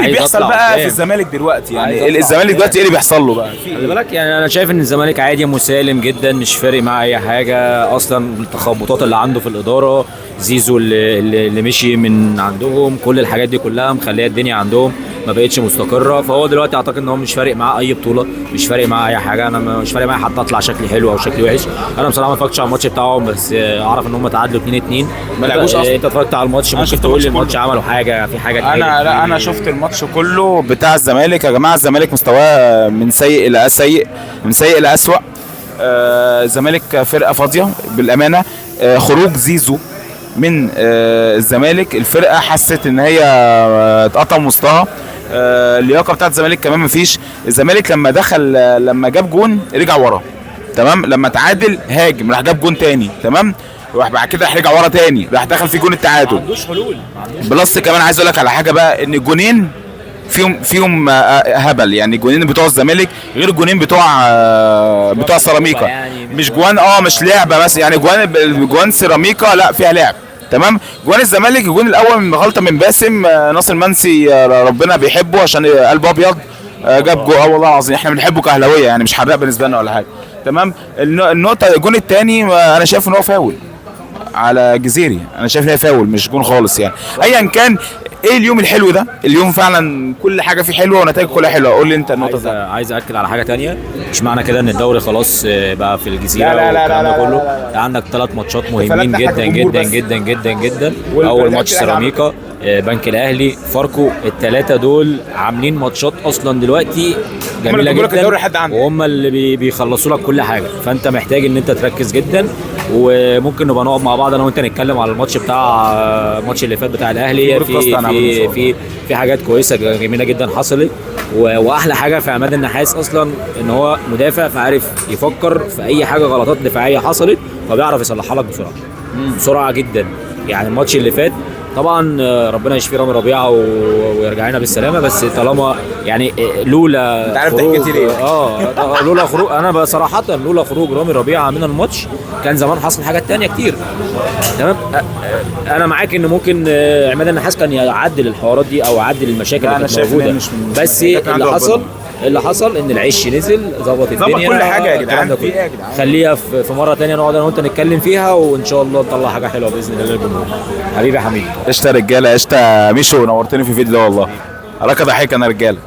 اللي بيحصل بقى في الزمالك دلوقتي؟ يعني الزمالك دلوقتي ايه اللي بيحصل له بقى؟ خلي بالك، يعني انا شايف ان الزمالك عادي مسالم جدا، مش فارق معاه اي حاجه اصلا. التخبطات اللي عنده في الاداره، زيزو اللي مشي من عندهم، كل الحاجات دي كلها مخليه الدنيا عندهم ما بقتش مستقره. فهو دلوقتي اعتقد ان هو مش فارق معاه اي بطوله، مش فارق معاه اي حاجه. انا مش فارق معايا حتى اطلع شكلي حلو او شكلي وحش. انا بصراحه ما اتفرجتش على الماتش بتاعهم، بس اعرف ان هم تعادلوا 2-2. ما لعبوش اصلا. انت اتفرجت على الماتش؟ ممكن تقول لي الماتش عملوا حاجه في حاجه؟ انا شفت الماتش كله بتاع الزمالك. يا جماعه الزمالك مستواه من سيء الى سيء، من سيء الى اسوء. الزمالك فرقه فاضيه بالامانه. خروج زيزو من الزمالك، الفرقه حست ان هي اتقطم وسطها. اللياقه بتاعت الزمالك كمان مفيش. الزمالك لما دخل، لما جاب جون رجع ورا، تمام. لما تعادل هاجم، راح جاب جون تاني، تمام. وراح بعد كده رجع ورا تاني، راح دخل في جون التعادل. ما عندوش حلول. بلس كمان عايز اقول لك على حاجه بقى، ان الجونين فيهم هبل. يعني الجونين بتوع الزمالك غير الجونين بتوع سيراميكا. يعني مش جوان، مش لعبه مثلا. يعني جوان سيراميكا لا فيها لعب، تمام. جوان الزمالك الجون الاول من غلطه من باسم ناصر منسي، ربنا بيحبه عشان قلبه ابيض. جاب جو. والله العظيم احنا بنحبه كاهلاويه، يعني مش حراق بالنسبه لنا ولا حاجه، تمام. النقطه الجون الثاني انا شايف ان هو فاول على جزيري. انا شايف ان هي فاول، مش جون خالص. يعني ايا كان، ايه اليوم الحلو ده؟ اليوم فعلا كل حاجه فيه حلوه ونتائج كلها حلوه. قول لي انت النقطه دي. عايز اكد على حاجه تانية. مش معنى كده ان الدوري خلاص بقى في الجزيره والكلام ده كله. عندك 3 ماتشات مهمين جدا جدا جدا جدا جدا. اول ماتش سيراميكا، بنك الاهلي، فاركو. الثلاثه دول عاملين ماتشات اصلا دلوقتي جميله جدا، وهم اللي بيخلصوا لك كل حاجه. فانت محتاج ان انت تركز جدا. وممكن نبقى نقعد مع بعض انا وانت نتكلم على الماتش بتاع الماتش اللي فات بتاع الاهلي. في حاجات كويسه جميله جدا حصلت. واحلى حاجه في عماد النحاس اصلا ان هو مدافع، فعارف يفكر في اي حاجه غلطات دفاعيه حصلت فبيعرف يصلحها لك بسرعه جدا. يعني الماتش اللي فات طبعا ربنا يشفي رامي ربيعه ويرجع لنا بالسلامه، بس طالما يعني لولا انت عارف ضحكتي ليه؟ لولا خروج، انا بصراحه لولا خروج رامي ربيعه من الماتش كان زمان حصل حاجات تانية كتير، تمام. انا معاك ان ممكن عماد النحاس كان يعدل الحوارات دي او يعدل المشاكل اللي كانت موجوده، بس اللي حصل ان العش نزل ظبط الدنيا، كل حاجه يا جدعان. خليها في مره تانية نقعد انا وانت نتكلم فيها، وان شاء الله نطلع حاجه حلوه باذن الله للجمهور. حبيبي يا حميد. قشطه يا رجاله، قشطه ميشو، نورتني في الفيديو ده والله. راكب ضحك انا رجاله.